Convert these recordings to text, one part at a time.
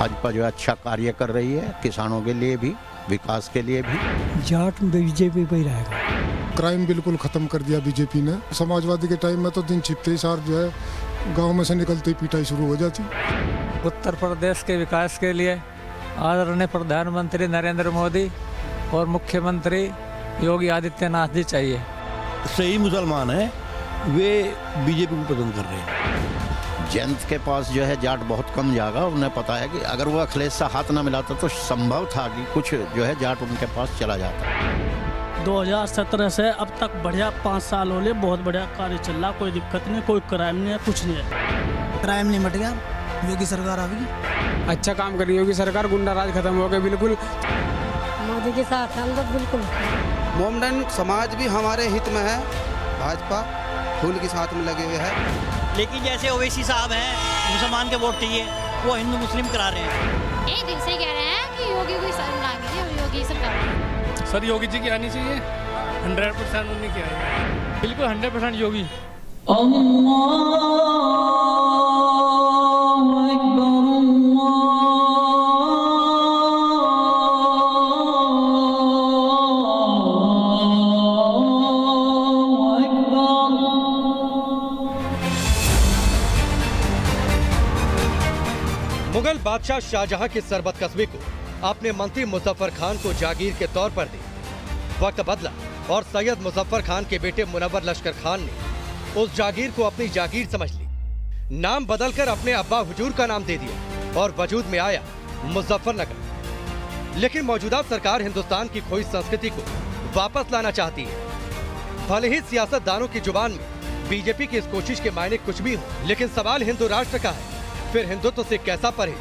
भाजपा जो है अच्छा कार्य कर रही है, किसानों के लिए भी, विकास के लिए भी। जाट बीजेपी पे ही रहेगा। क्राइम बिल्कुल खत्म कर दिया बीजेपी ने। समाजवादी के टाइम में तो दिन छिपते ही सार जो है गांव में से निकलते ही पिटाई शुरू हो जाती। उत्तर प्रदेश के विकास के लिए आदरणीय प्रधानमंत्री नरेंद्र मोदी और मुख्यमंत्री योगी आदित्यनाथ जी चाहिए। सही मुसलमान है वे बीजेपी को पसंद कर रहे हैं। जयंत के पास जो है जाट बहुत कम जाएगा। उन्हें पता है कि अगर वो अखिलेश से हाथ ना मिलाता तो संभव था कि कुछ जो है जाट उनके पास चला जाता। 2017 से अब तक बढ़िया 5 साल हो गए, बहुत बढ़िया कार्य चल रहा, कोई दिक्कत नहीं, कोई क्राइम नहीं है, कुछ नहीं है। क्राइम नहीं मट गया, योगी सरकार आ गई, अच्छा काम कर रही योगी सरकार, गुंडा राज खत्म हो गया बिल्कुल। मोदी के साथ हम लोग बिल्कुल। मोमडन समाज भी हमारे हित में है, भाजपा फूल के साथ में लगे हुए हैं। लेकिन जैसे ओवैसी साहब हैं, मुसलमान के वोट चाहिए, वो हिंदू मुस्लिम करा रहे हैं। एक दिन से कह रहे हैं कि योगी को योगी सरकार। सर योगी जी की आनी चाहिए, 100% उन्हीं की आएगी, बिल्कुल 100% योगी। मुगल बादशाह शाहजहां के सरबत कस्बे को अपने मंत्री मुजफ्फर खान को जागीर के तौर पर दी। वक्त बदला और सैयद मुजफ्फर खान के बेटे मुनव्वर लश्कर खान ने उस जागीर को अपनी जागीर समझ ली। नाम बदलकर अपने अब्बा हुजूर का नाम दे दिया और वजूद में आया मुजफ्फरनगर। लेकिन मौजूदा सरकार हिंदुस्तान की खोई संस्कृति को वापस लाना चाहती है। भले ही सियासतदानों की जुबान में बीजेपी की इस कोशिश के मायने कुछ भी हो, लेकिन सवाल हिंदू राष्ट्र का है, फिर हिंदुत्व से कैसा परे?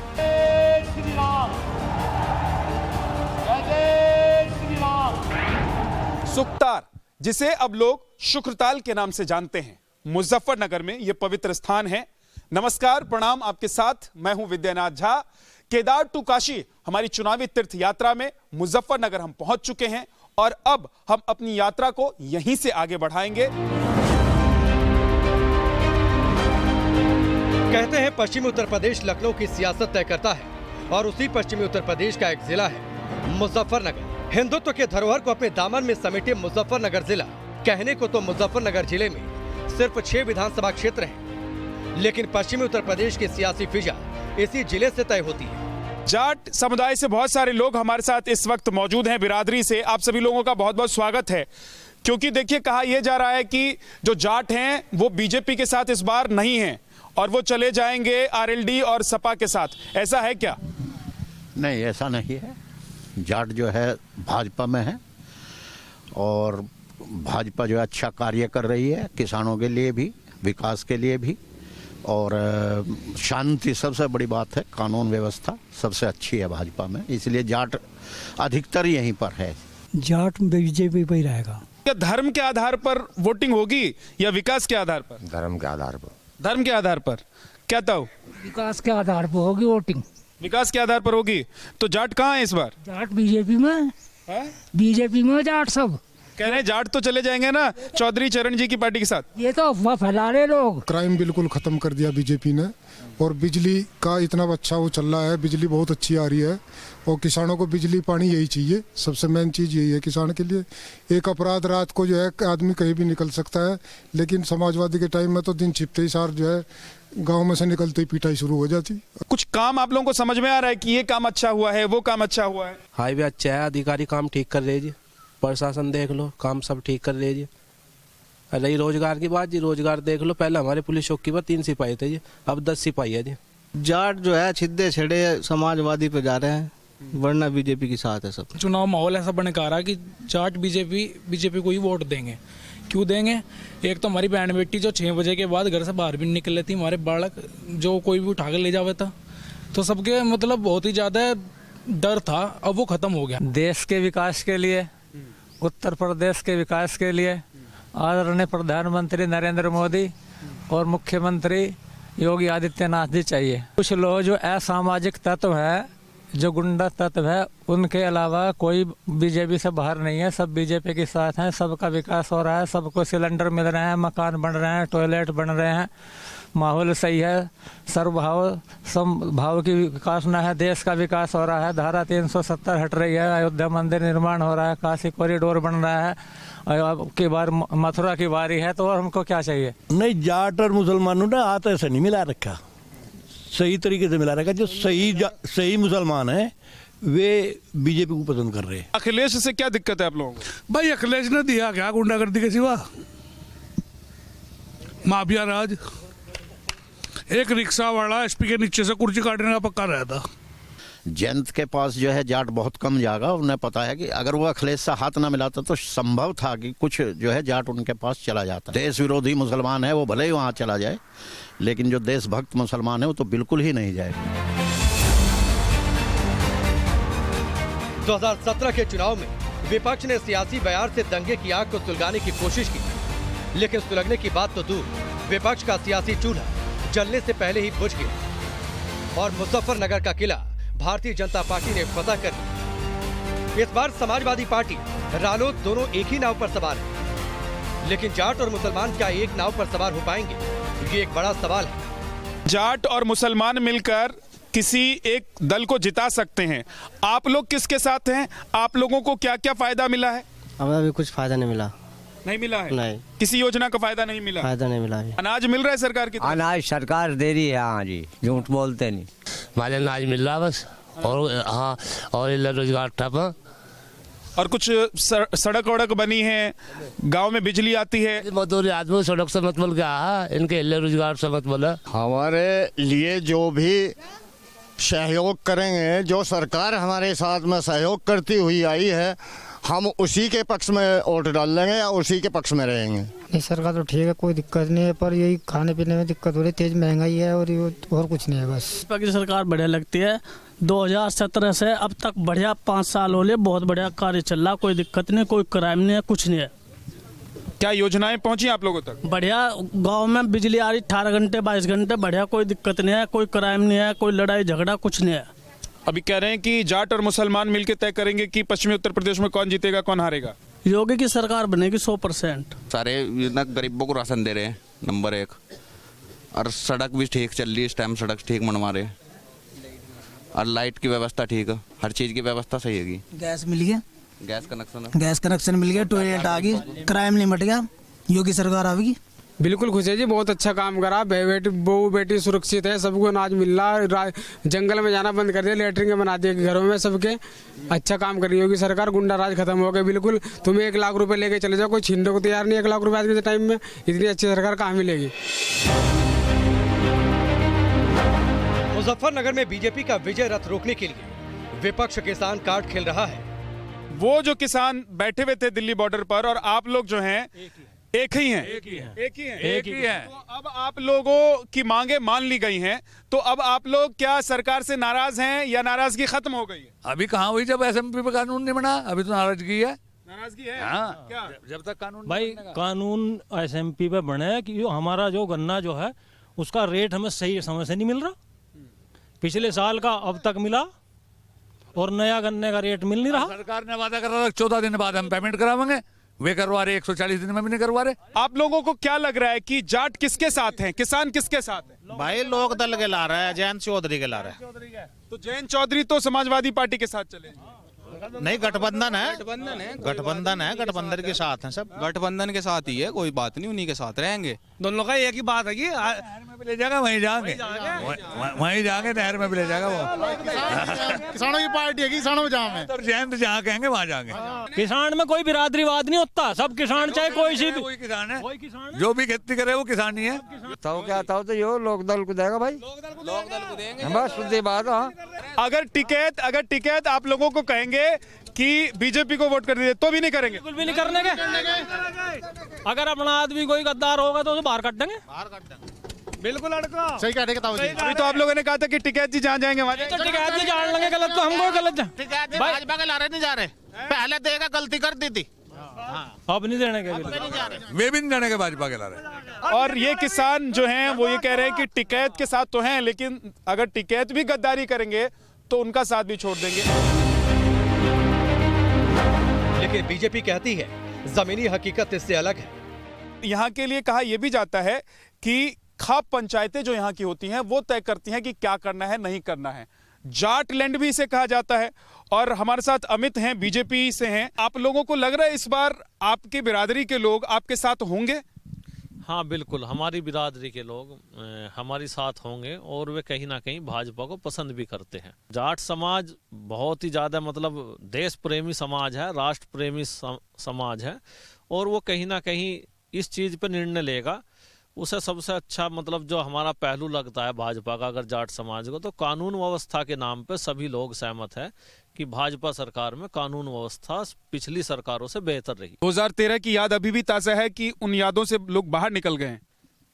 सुखतार, जिसे अब लोग शुक्रताल के नाम से जानते हैं, मुजफ्फरनगर में यह पवित्र स्थान है। नमस्कार, प्रणाम, आपके साथ मैं हूं विद्यानाथ झा। केदार टू काशी हमारी चुनावी तीर्थ यात्रा में मुजफ्फरनगर हम पहुंच चुके हैं और अब हम अपनी यात्रा को यहीं से आगे बढ़ाएंगे। कहते हैं पश्चिमी उत्तर प्रदेश लखनऊ की सियासत तय करता है और उसी पश्चिमी उत्तर प्रदेश का एक जिला है मुजफ्फरनगर। हिंदुत्व के धरोहर को अपने दामन में समेटे मुजफ्फरनगर जिला, कहने को तो मुजफ्फरनगर जिले में सिर्फ 6 विधानसभा क्षेत्र हैं, लेकिन पश्चिमी उत्तर प्रदेश की सियासी फिजा इसी जिले से तय होती है। जाट समुदाय से बहुत सारे लोग हमारे साथ इस वक्त मौजूद हैं। बिरादरी से आप सभी लोगों का बहुत बहुत स्वागत है, क्योंकि देखिए कहा यह जा रहा है कि जो जाट हैं वो बीजेपी के साथ इस बार नहीं है और वो चले जाएंगे आरएलडी और सपा के साथ। ऐसा है क्या? नहीं, ऐसा नहीं है। जाट जो है भाजपा में है और भाजपा जो है अच्छा कार्य कर रही है, किसानों के लिए भी, विकास के लिए भी, और शांति सबसे बड़ी बात है, कानून व्यवस्था सबसे अच्छी है भाजपा में, इसलिए जाट अधिकतर यहीं पर है। जाट बीजेपी पे ही रहेगा। क्या धर्म के आधार पर वोटिंग होगी या विकास के आधार पर? धर्म के आधार पर। धर्म के आधार पर क्या था? विकास के आधार पर होगी वोटिंग। विकास के आधार पर होगी। तो जाट कहाँ है इस बार? जाट बीजेपी में है, बीजेपी में जाट सब कह रहे हैं जाट तो चले जाएंगे ना चौधरी चरण जी की पार्टी के साथ। ये तो अफवाह फैला रहे लोग। क्राइम बिल्कुल खत्म कर दिया बीजेपी ने और बिजली का इतना अच्छा वो चल रहा है, बिजली बहुत अच्छी आ रही है और किसानों को बिजली पानी यही चाहिए, सबसे मेन चीज़ यही है किसान के लिए। एक अपराध रात को जो है आदमी कहीं भी निकल सकता है, लेकिन समाजवादी के टाइम में तो दिन छिपते ही सार जो है गांव में से निकलते ही पिटाई शुरू हो जाती। कुछ काम आप लोगों को समझ में आ रहा है कि ये काम अच्छा हुआ है, वो काम अच्छा हुआ है? हाईवे अच्छा है, अधिकारी काम ठीक कर रहे जी, प्रशासन देख लो काम सब ठीक कर रहे जी। रही रोजगार की बात जी, रोजगार देख लो, पहले हमारे पुलिस चौकी पर 3 सिपाही थे जी, अब 10 सिपाही है जी। जाट जो है छिद्दे छेड़े समाजवादी पे जा रहे हैं, वरना बीजेपी के साथ है सब। चुनाव माहौल ऐसा बने का रहा कि जाट बीजेपी को ही वोट देंगे। क्यों देंगे? एक तो हमारी बहन बेटी जो 6 बजे के बाद घर से बाहर भी निकल लेती, हमारे बालक जो कोई भी उठा कर ले जावे था, तो सबके मतलब बहुत ही ज्यादा डर था, अब वो खत्म हो गया। देश के विकास के लिए, उत्तर प्रदेश के विकास के लिए आदरणीय प्रधानमंत्री नरेंद्र मोदी और मुख्यमंत्री योगी आदित्यनाथ जी चाहिए। कुछ लोग जो असामाजिक तत्व है, जो गुंडा तत्व है, उनके अलावा कोई बीजेपी से बाहर नहीं है, सब बीजेपी के साथ हैं। सबका विकास हो रहा है, सबको सिलेंडर मिल रहे हैं, मकान बन रहे हैं, टॉयलेट बन रहे हैं, माहौल सही है, सर्वभाव समभाव की विकास न है, देश का विकास हो रहा है, धारा 370 हट रही है, अयोध्या मंदिर निर्माण हो रहा है, काशी कॉरिडोर बन रहा है, अब की बार मथुरा की बारी है, तो और हमको क्या चाहिए? नहीं, जाट और मुसलमानों ने हाथ ऐसे नहीं मिला रखा, सही तरीके से मिला रखा। जो सही मुसलमान है वे बीजेपी को पसंद कर रहे हैं। अखिलेश से क्या दिक्कत है आप लोगों को? भाई अखिलेश ने दिया क्या गुंडागर्दी के सिवा? माफिया राज। एक रिक्शा वाला एसपी के नीचे से कुर्सी काटने का पक्का रहता। जयंत के पास जो है जाट बहुत कम जाएगा। उन्हें पता है कि अगर वो अखिलेश से हाथ ना मिलाता तो संभव था कि कुछ जो है जाट उनके पास चला जाता। देश विरोधी मुसलमान है वो भले ही वहाँ चला जाए, लेकिन जो देशभक्त मुसलमान है वो तो बिल्कुल ही नहीं जाएगा। 2017 के चुनाव में विपक्ष ने सियासी बयार से दंगे की आग को सुलगाने की कोशिश की, लेकिन सुलगने की बात तो दूर, विपक्ष का सियासी चूल्हा जलने से पहले ही बुझ गया और मुजफ्फरनगर का किला भारतीय जनता पार्टी ने फतह कर लिया। इस बार समाजवादी पार्टी, रालोद दोनों एक ही नाव पर सवार है, लेकिन जाट और मुसलमान क्या एक नाव पर सवार हो पाएंगे? ये एक बड़ा सवाल है। जाट और मुसलमान मिलकर किसी एक दल को जिता सकते हैं। आप लोग किसके साथ हैं? आप लोगों को क्या क्या फायदा मिला है? हमें अभी कुछ फायदा नहीं मिला। नहीं मिला है? नहीं, किसी योजना का फायदा नहीं मिला? फायदा नहीं मिला है। अनाज मिल रहा है सरकार की? अनाज सरकार दे रही है। हाँ जी, झूठ बोलते नहीं, हमारे अनाज मिल रहा बस। और हाँ, और रोजगार ठप। और कुछ सड़क वड़क बनी है, गांव में बिजली आती है। मजदूर आदमी सड़क से मत बोल गया, इनके हिल रोजगार से मत बोला। हमारे लिए जो भी सहयोग करेंगे, जो सरकार हमारे साथ में सहयोग करती हुई आई है, हम उसी के पक्ष में वोट डाल लेंगे या उसी के पक्ष में रहेंगे। नहीं, सरकार तो ठीक है, कोई दिक्कत नहीं है, पर यही खाने पीने में दिक्कत हो रही है, तेज महंगाई है और कुछ नहीं है बस। की सरकार बढ़िया लगती है। 2017 से अब तक बढ़िया 5 साल हो गए, बहुत बढ़िया कार्य चल रहा, कोई दिक्कत नहीं, कोई क्राइम नहीं है, कुछ नहीं है। क्या योजनाएं पहुंची आप लोगों तक? बढ़िया, गांव में बिजली आ रही 18 घंटे 22 घंटे, बढ़िया, कोई दिक्कत नहीं है, कोई क्राइम नहीं है, कोई लड़ाई झगड़ा कुछ नहीं है। अभी कह रहे हैं कि जाट और मुसलमान मिलकर तय करेंगे कि पश्चिमी उत्तर प्रदेश में कौन जीतेगा कौन हारेगा। योगी की सरकार बनेगी 100%। सारे योजना गरीबों को राशन दे रहे हैं, नंबर 1। और सड़क भी ठीक चल रही है, इस टाइम सड़क ठीक बनवा रहे हैं, और लाइट की व्यवस्था ठीक है, हर चीज़ की व्यवस्था सही होगी। गैस मिल गया, गैस कनेक्शन मिल गया, टॉयलेट आ गई, क्राइम नहीं मट गया, योगी सरकार आएगी। बिल्कुल खुश है जी, बहुत अच्छा काम करा। बहू बेटी सुरक्षित है, सबको अनाज मिल रहा, जंगल में जाना बंद कर दिया, लेटरिंग बना दिया घरों में सबके। अच्छा काम कर रही होगी सरकार, गुंडा राज खत्म हो गया बिल्कुल। तुम्हें 1 लाख रुपए लेके चले जाओ, कोई छीनने को तैयार नहीं। 1 लाख रुपए आज के टाइम में इतनी अच्छी सरकार कहाँ मिलेगी? मुजफ्फरनगर में बीजेपी का विजय रथ रोकने के लिए विपक्ष किसान कार्ड खेल रहा है। वो जो किसान बैठे हुए थे दिल्ली बॉर्डर पर, और आप लोग जो हैं एक ही हैं। तो अब आप लोगों की मांगे मान ली गई हैं, तो अब आप लोग क्या सरकार से नाराज हैं या नाराजगी खत्म हो गई है? अभी कहाँ हुई, जब एसएमपी पे कानून नहीं बना, अभी तो नाराजगी है। नाराजगी है? हाँ, क्या? जब तक कानून भाई कानून एसएमपी पे बने कि जो हमारा जो गन्ना जो है उसका रेट हमें सही समय से नहीं मिल रहा। पिछले साल का अब तक मिला और नया गन्ने का रेट मिल नहीं रहा। सरकार ने वादा करा 14 दिन बाद हम पेमेंट करावेंगे, वे करवा रहे 140 दिन में भी नहीं करवा रहे। आप लोगों को क्या लग रहा है कि जाट किसके साथ हैं, किसान किसके साथ हैं? भाई लोक दल के ला रहा है, जयंत चौधरी के ला रहा है। तो जयंत चौधरी तो समाजवादी पार्टी के साथ चले। नहीं, गठबंधन है, गठबंधन के साथ हैं सब। गठबंधन के साथ ही है, कोई बात नहीं, उन्हीं के साथ रहेंगे। दोनों का एक ही बात है कि ले जाएगा, वहीं जाएंगे, नहर में भी ले जाएगा वो। किसानों की पार्टी है, किसानों में जाएंगे, तो जयंत जहाँ कहेंगे वहाँ जाएंगे। किसान में कोई बिरादरीवाद नहीं होता, सब किसान चाहे कोई सी कोई किसान है, जो भी खेती करे वो किसान ही है। तो क्या था तो यो लोकदल को देगा भाई, लोकदल को देंगे बस, सीधी बात। अगर टिकैत आप लोगों को कहेंगे कि बीजेपी को वोट कर दीजिए तो भी नहीं करेंगे? बिल्कुल भी नहीं करने के। अगर अपना आदमी कोई गद्दार होगा तो उसे बाहर काट देंगे। बिल्कुल अड़का सही कह रहे। अभी तो आप लोगों ने कहा था कि टिकैत जी जहाँ जाएंगे वहाँ तो टिकैत जी जान लेंगे, गलत तो हमको गलत। भाजपा के ला रहे नहीं जा रहे, पहले देगा, गलती कर दी थी, अब नहीं देने के, वे भी नहीं देने के, भाजपा के ला रहे। और ये किसान जो हैं वो ये कह रहे हैं कि टिकैत के साथ तो हैं, लेकिन अगर टिकैत भी गद्दारी करेंगे तो उनका साथ भी छोड़ देंगे। लेकिन बीजेपी कहती है जमीनी हकीकत इससे अलग है। यहाँ के लिए कहा यह भी जाता है कि खाप पंचायतें जो यहाँ की होती हैं वो तय करती हैं कि क्या करना है नहीं करना है। जाट लैंड भी इसे कहा जाता है। और हमारे साथ अमित हैं, बीजेपी से हैं। आप लोगों को लग रहा है इस बार आपकी बिरादरी के लोग आपके साथ होंगे? हाँ बिल्कुल, हमारी बिरादरी के लोग हमारे साथ होंगे और वे कहीं ना कहीं भाजपा को पसंद भी करते हैं। जाट समाज बहुत ही ज़्यादा मतलब देश प्रेमी समाज है, राष्ट्र प्रेमी समाज है और वो कहीं ना कहीं इस चीज़ पर निर्णय लेगा। उसे सबसे अच्छा मतलब जो हमारा पहलू लगता है भाजपा का अगर जाट समाज को, तो कानून व्यवस्था के नाम पे सभी लोग सहमत है कि भाजपा सरकार में कानून व्यवस्था पिछली सरकारों से बेहतर रही। 2013 की याद अभी भी ताज़ा है कि उन यादों से लोग बाहर निकल गए हैं?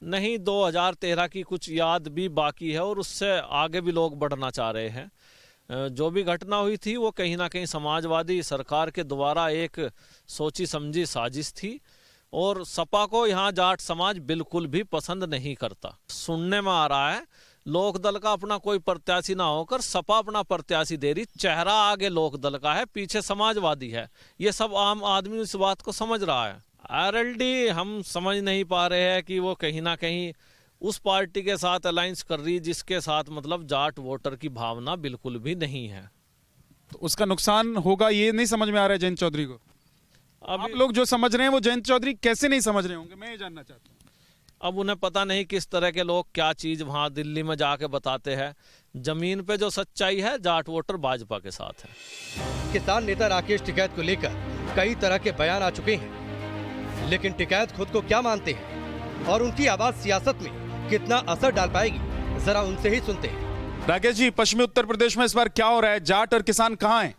नहीं, 2013 की कुछ याद भी बाकी है और उससे आगे भी लोग बढ़ना चाह रहे हैं। जो भी घटना हुई थी वो कहीं ना कहीं समाजवादी सरकार के द्वारा एक सोची समझी साजिश थी और सपा को यहाँ जाट समाज बिल्कुल भी पसंद नहीं करता। सुनने में आ रहा है लोकदल का अपना कोई प्रत्याशी ना होकर सपा अपना प्रत्याशी दे रही, चेहरा आगे लोकदल का है, पीछे समाजवादी है। ये सब आम आदमी इस बात को समझ रहा है। आरएलडी हम समझ नहीं पा रहे हैं कि वो कहीं ना कहीं उस पार्टी के साथ अलायंस कर रही जिसके साथ मतलब जाट वोटर की भावना बिल्कुल भी नहीं है। तो उसका नुकसान होगा ये नहीं समझ में आ रहा है जयंत चौधरी को। आप लोग जो समझ रहे हैं वो जयंत चौधरी कैसे नहीं समझ रहे होंगे, मैं ये जानना चाहता हूँ। अब उन्हें पता नहीं किस तरह के लोग क्या चीज़ वहाँ दिल्ली में जाके बताते हैं। जमीन पे जो सच्चाई है जाट वोटर भाजपा के साथ है। किसान नेता राकेश टिकैत को लेकर कई तरह के बयान आ चुके हैं, लेकिन टिकैत खुद को क्या मानते हैं और उनकी आवाज सियासत में कितना असर डाल पाएगी, जरा उनसे ही सुनते हैं। राकेश जी, पश्चिमी उत्तर प्रदेश में इस बार क्या हो रहा है? जाट और किसान कहाँ हैं?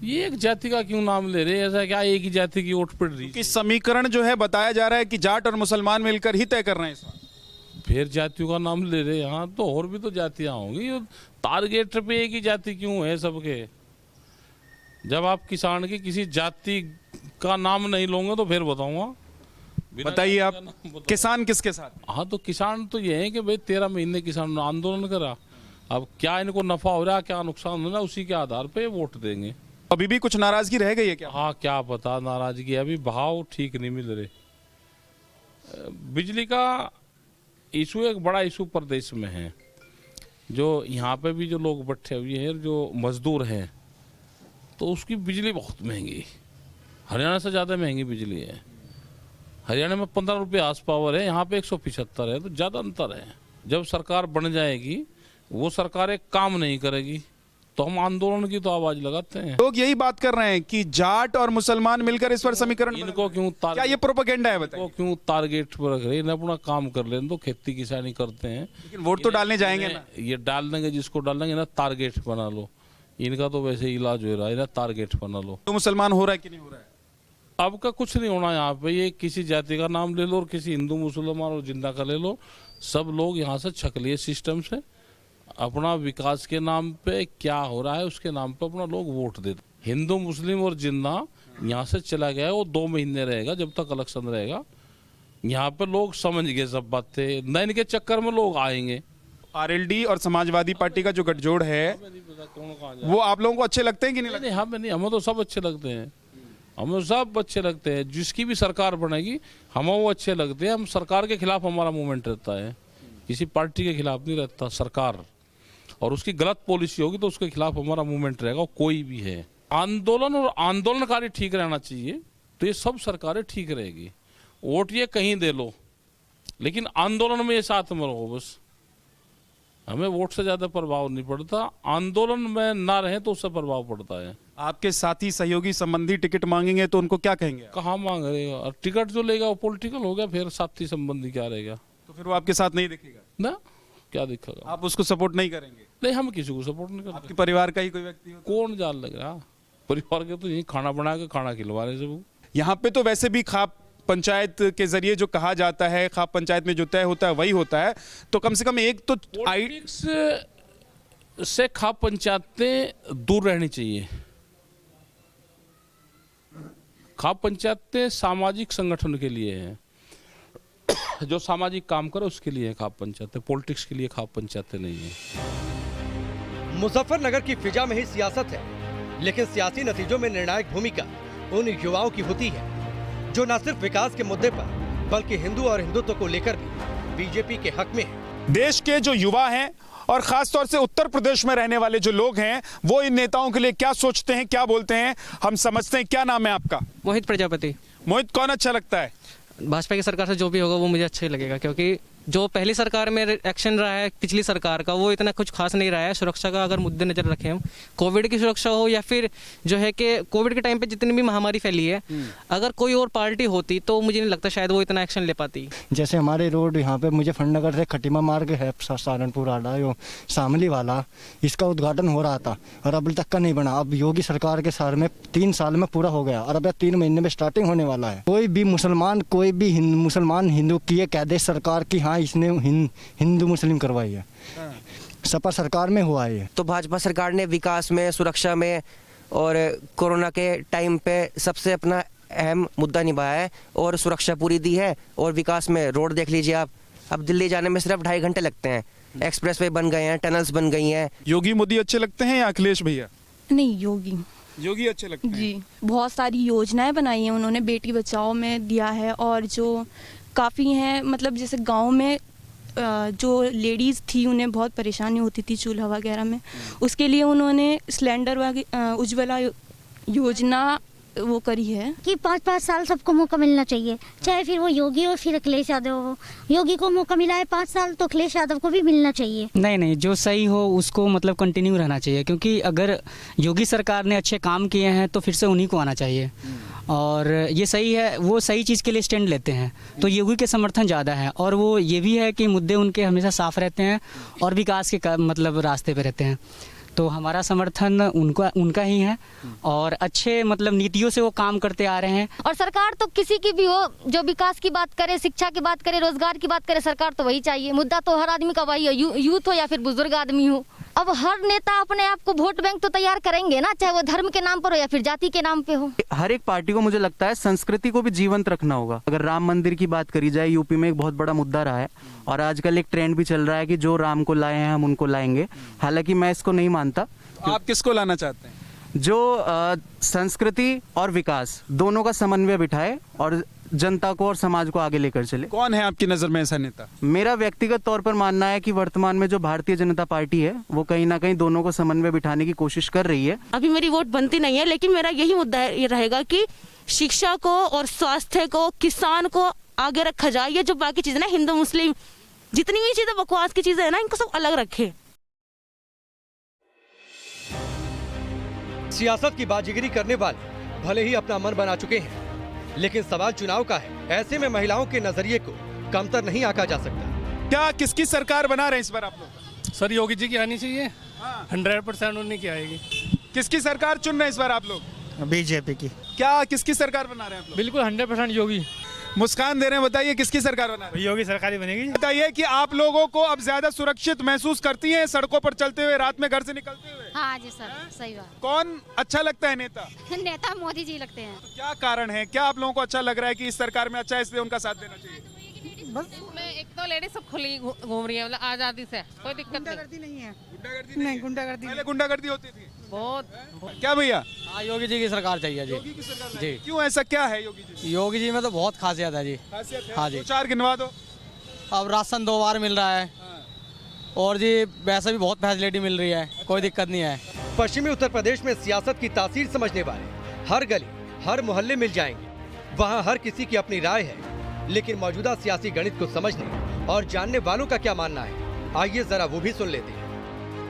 ये एक जाति का क्यों नाम ले रहे हैं? ऐसा क्या एक ही जाति की वोट पड़ रही? कि समीकरण जो है बताया जा रहा है कि जाट और मुसलमान मिलकर ही तय कर रहे हैं। फिर जातियों का नाम ले रहे हैं। यहाँ तो और भी तो जातियां होंगी, टारगेट पे एक ही जाति क्यों है सबके? जब आप किसान की किसी जाति का नाम नहीं लोगे तो फिर बताऊंगा। बताइए आप, किसान किसके साथ? हाँ तो किसान तो ये है कि भाई 13 महीने किसान आंदोलन करा, अब क्या इनको नफा हो रहा है क्या नुकसान हो रहा है उसी के आधार पे वोट देंगे। अभी भी कुछ नाराजगी रह गई है क्या? हाँ क्या पता नाराजगी, अभी भाव ठीक नहीं मिल रहे। बिजली का इशू एक बड़ा इशू प्रदेश में है। जो यहाँ पे भी जो लोग बैठे हुए हैं जो मजदूर हैं तो उसकी बिजली बहुत महंगी, हरियाणा से ज़्यादा महंगी बिजली है। हरियाणा में 15 रुपये आस पावर है, यहाँ पे 175 है, तो ज़्यादा अंतर है। जब सरकार बन जाएगी वो सरकार एक काम नहीं करेगी तो हम आंदोलन की तो आवाज लगाते हैं। लोग यही बात कर रहे हैं कि जाट और मुसलमान मिलकर इस पर समीकरण, इनको क्यों क्या ये प्रोपेगेंडा है? बताइए क्यों टारगेट पर रख रहे हैं? अपना काम कर लें तो खेती किसानी करते हैं, लेकिन वोट तो डालने जाएंगे ना। ये डाल देंगे, जिसको डाल देंगे ना टारगेट बना लो। इनका तो वैसे इलाज हो रहा है ना, टारगेट बना लो। तो मुसलमान हो रहा है कि नहीं हो रहा है? अब का कुछ नहीं होना यहाँ पे। ये किसी जाति का नाम ले लो और किसी हिंदू मुसलमान और जिंदा का ले लो, सब लोग यहाँ से छक लिए सिस्टम से। अपना विकास के नाम पे क्या हो रहा है उसके नाम पे अपना लोग वोट देते। हिंदू मुस्लिम और जिन्ना यहाँ से चला गया है, वो 2 महीने रहेगा जब तक इलेक्शन रहेगा। यहाँ पे लोग समझ गए सब बातें, न इनके चक्कर में लोग आएंगे। आरएलडी और समाजवादी पार्टी का जो गठजोड़ है वो आप लोगों को अच्छे लगते हैं कि नहीं लगते? नहीं, हमें तो सब अच्छे लगते हैं। हमें सब अच्छे लगते हैं। जिसकी भी सरकार बनेगी हमें वो अच्छे लगते हैं। हम सरकार के खिलाफ हमारा मूवमेंट रहता है, किसी पार्टी के खिलाफ नहीं रहता। सरकार और उसकी गलत पॉलिसी होगी तो उसके खिलाफ हमारा मूवमेंट रहेगा, कोई भी है। आंदोलन और आंदोलनकारी ठीक रहना चाहिए तो ये सब सरकारें ठीक रहेगी। वोट ये कहीं दे लो लेकिन आंदोलन में ये साथ में रहो बस। हमें वोट से ज्यादा प्रभाव नहीं पड़ता, आंदोलन में ना रहे तो उससे प्रभाव पड़ता है। आपके साथी सहयोगी संबंधी टिकट मांगेंगे तो उनको क्या कहेंगे? कहाँ मांग रहेगा? और टिकट जो लेगा वो पॉलिटिकल हो गया, फिर साथी संबंधी क्या रहेगा? तो फिर वो आपके साथ नहीं दिखेगा ना, क्या दिखेगा? आप उसको सपोर्ट नहीं करेंगे? नहीं, हम किसी को सपोर्ट नहीं करते। आपके परिवार का ही कोई व्यक्ति हो? कौन जान लग रहा? परिवार के तो यही खाना बना के खाना खिलवा रहे सब। यहाँ पे तो वैसे भी खाप पंचायत के जरिए जो कहा जाता है, खाप पंचायत में जो तय होता है वही होता है, तो कम से कम एक तो पॉलिटिक्स से खाप पंचायतें दूर रहनी चाहिए। खाप पंचायतें सामाजिक संगठन के लिए हैं, जो सामाजिक काम करे उसके लिए खाप पंचायतें, पॉलिटिक्स के लिए खाप पंचायतें नहीं है। मुजफ्फरनगर की फिजा में ही सियासत है, लेकिन सियासी नतीजों में निर्णायक भूमिका उन युवाओं की होती है जो न सिर्फ विकास के मुद्दे पर बल्कि हिंदू और हिंदुत्व को लेकर भी बीजेपी के हक में है। देश के जो युवा हैं और खासतौर से उत्तर प्रदेश में रहने वाले जो लोग हैं वो इन नेताओं के लिए क्या सोचते हैं, क्या बोलते हैं, हम समझते हैं। क्या नाम है आपका? मोहित प्रजापति। मोहित, कौन अच्छा लगता है? भाजपा की सरकार से जो भी होगा वो मुझे अच्छा ही लगेगा, क्योंकि जो पहली सरकार में एक्शन रहा है पिछली सरकार का वो इतना कुछ खास नहीं रहा है। सुरक्षा का अगर मुद्दे नजर रखें हम, कोविड की सुरक्षा हो या फिर जो है कि कोविड के टाइम पे जितनी भी महामारी फैली है, अगर कोई और पार्टी होती तो मुझे नहीं लगता शायद वो इतना एक्शन ले पाती। जैसे हमारे रोड यहाँ पे मुजफ्फरनगर से खटीमा मार्ग है सहारनपुर वाला जो शामली वाला, इसका उद्घाटन हो रहा था और अभी तक का नहीं बना। अब योगी सरकार के साल में 3 साल में पूरा हो गया और अब 3 महीने में स्टार्टिंग होने वाला है। कोई भी मुसलमान मुसलमान हिंदू की ये कह दे सरकार की हाँ इसने हिंदू मुस्लिम करवाई है, सपा सरकार में हुआ है। तो भाजपा सरकार ने विकास में, सुरक्षा में और कोरोना के टाइम पे सबसे अपना अहम मुद्दा निभाया है और सुरक्षा पूरी दी है। और विकास में रोड देख लीजिए आप, अब दिल्ली जाने में सिर्फ 2.5 घंटे लगते हैं। एक्सप्रेसवे बन गए हैं, टनल्स बन गई हैं। योगी मोदी अच्छे लगते हैं या अखिलेश भैया? नहीं, योगी अच्छे लगते हैं जी। बहुत सारी योजनाएं बनाई हैं उन्होंने, बेटी बचाओ में दिया है और जो काफ़ी हैं, मतलब जैसे गांव में जो लेडीज़ थी उन्हें बहुत परेशानी होती थी चूल्हा वगैरह में, उसके लिए उन्होंने सिलेंडर उज्ज्वला योजना वो करी है कि 5-5 साल सबको मौका मिलना चाहिए, चाहे फिर वो योगी हो फिर अखिलेश यादव हो। योगी को मौका मिला है 5 साल तो अखिलेश यादव को भी मिलना चाहिए। नहीं, जो सही हो उसको मतलब कंटिन्यू रहना चाहिए, क्योंकि अगर योगी सरकार ने अच्छे काम किए हैं तो फिर से उन्हीं को आना चाहिए और ये सही है, वो सही चीज़ के लिए स्टैंड लेते हैं तो योगी के समर्थन ज़्यादा है। और वो ये भी है कि मुद्दे उनके हमेशा साफ रहते हैं और विकास के मतलब रास्ते पे रहते हैं, तो हमारा समर्थन उनका ही है और अच्छे मतलब नीतियों से वो काम करते आ रहे हैं। और सरकार तो किसी की भी हो, जो विकास की बात करे, शिक्षा की बात करे, रोजगार की बात करे, सरकार तो वही चाहिए। मुद्दा तो हर आदमी का वही है, यूथ हो या फिर बुजुर्ग आदमी हो। अब हर नेता अपने आप को वोट बैंक तो तैयार करेंगे ना, चाहे वो धर्म के नाम पर हो या फिर जाति के नाम पे हो। हर एक पार्टी को मुझे लगता है संस्कृति को भी जीवंत रखना होगा। अगर राम मंदिर की बात करी जाए, यूपी में एक बहुत बड़ा मुद्दा रहा है और आजकल एक ट्रेंड भी चल रहा है कि जो राम को लाए हैं हम उनको लाएंगे। हालांकि मैं इसको नहीं मानता। आप किसको लाना चाहते हैं? जो संस्कृति और विकास दोनों का समन्वय बिठाए और जनता को और समाज को आगे लेकर चले। कौन है आपकी नजर में ऐसा नेता? मेरा व्यक्तिगत तौर पर मानना है कि वर्तमान में जो भारतीय जनता पार्टी है वो कहीं ना कहीं दोनों को समन्वय बिठाने की कोशिश कर रही है। अभी मेरी वोट बनती नहीं है, लेकिन मेरा यही मुद्दा ये रहेगा कि शिक्षा को और स्वास्थ्य को, किसान को आगे रखा जाए। ये जो बाकी चीजें ना, हिंदू मुस्लिम जितनी भी चीजें बकवास की चीजें है ना, इनको सब अलग रखे। सियासत की बाजीगरी करने वाले भले ही अपना मन बना चुके हैं, लेकिन सवाल चुनाव का है। ऐसे में महिलाओं के नजरिए को कमतर नहीं आंका जा सकता। क्या किसकी सरकार बना रहे हैं इस बार आप लोग? सर योगी जी की आनी चाहिए। 100% उन्हीं की आएगी। किसकी सरकार चुन रहे हैं इस बार आप लोग? बीजेपी की। क्या किसकी सरकार बना रहे हैं आप लोग? बिल्कुल 100% योगी। मुस्कान दे रहे हैं, बताइए किसकी सरकार बना रहे हैं? योगी सरकार ही बनेगी। बताइए कि आप लोगों को अब ज्यादा सुरक्षित महसूस करती हैं सड़कों पर चलते हुए, रात में घर से निकलते हुए? हाँ जी सर, सही बात। कौन अच्छा लगता है नेता? नेता मोदी जी लगते हैं। तो क्या कारण है, क्या आप लोगों को अच्छा लग रहा है कि इस सरकार में अच्छा है इसलिए उनका साथ देना चाहिए? बस एक तो लेडीज सब खुली घूम रही है, मतलब आजादी से, कोई दिक्कत नहीं है। नहीं, गुंडागर्दी पहले गुंडागर्दी होती थी बहुत। क्या भैया? हाँ, योगी जी की सरकार चाहिए जी। योगी की सरकार जी। क्यों, ऐसा क्या है योगी जी? योगी जी में तो बहुत खासियत है जी। खासियत है? हाँ जी। 2-4 गिनवा दो। अब राशन 2 बार मिल रहा है और जी वैसे भी बहुत फैसिलिटी मिल रही है, कोई दिक्कत नहीं है। पश्चिमी उत्तर प्रदेश में सियासत की तासीर समझने वाले हर गली, हर मोहल्ले मिल जाएंगे। वहाँ हर किसी की अपनी राय है, लेकिन मौजूदा सियासी गणित को समझने और जानने वालों का क्या मानना है, आइए जरा वो भी सुन लेते हैं।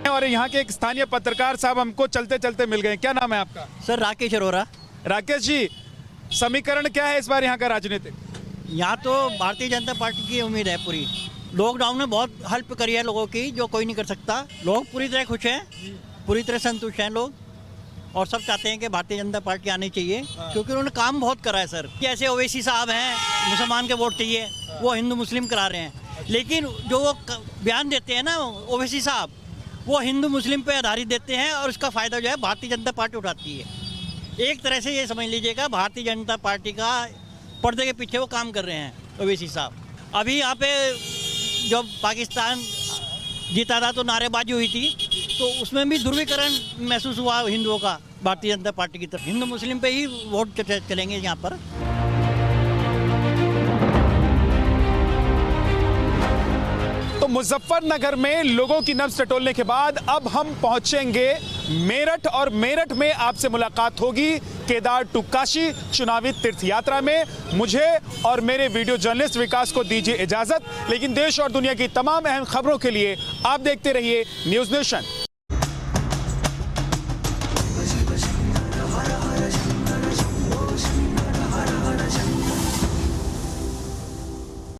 और यहाँ के एक स्थानीय पत्रकार साहब हमको चलते चलते मिल गए। क्या नाम है आपका? सर राकेश अरोरा। राकेश जी, समीकरण क्या है इस बार यहाँ का राजनीतिक? यहाँ तो भारतीय जनता पार्टी की उम्मीद है पूरी। लॉकडाउन में बहुत हेल्प करी है लोगों की, जो कोई नहीं कर सकता। लोग पूरी तरह खुश हैं, पूरी तरह संतुष्ट हैं लोग और सब चाहते हैं कि भारतीय जनता पार्टी आनी चाहिए, क्योंकि उन्होंने काम बहुत करा है सर। जैसे ओवैसी साहब हैं, मुसलमान के वोट चाहिए, वो हिंदू मुस्लिम करा रहे हैं, लेकिन जो वो बयान देते हैं ना ओवैसी साहब, वो हिंदू मुस्लिम पे आधारित देते हैं और उसका फ़ायदा जो है भारतीय जनता पार्टी उठाती है। एक तरह से ये समझ लीजिएगा भारतीय जनता पार्टी का पर्दे के पीछे वो काम कर रहे हैं ओवैसी साहब। अभी यहाँ पे जब पाकिस्तान जीता था तो नारेबाजी हुई थी, तो उसमें भी ध्रुवीकरण महसूस हुआ हिंदुओं का भारतीय जनता पार्टी की तरफ। हिंदू मुस्लिम पे ही वोट चलेंगे यहाँ पर। तो मुजफ्फरनगर में लोगों की नब्ज टटोलने के बाद अब हम पहुंचेंगे मेरठ और मेरठ में आपसे मुलाकात होगी केदार टू काशी चुनावी तीर्थ यात्रा में। मुझे और मेरे वीडियो जर्नलिस्ट विकास को दीजिए इजाजत, लेकिन देश और दुनिया की तमाम अहम खबरों के लिए आप देखते रहिए न्यूज़ नेशन।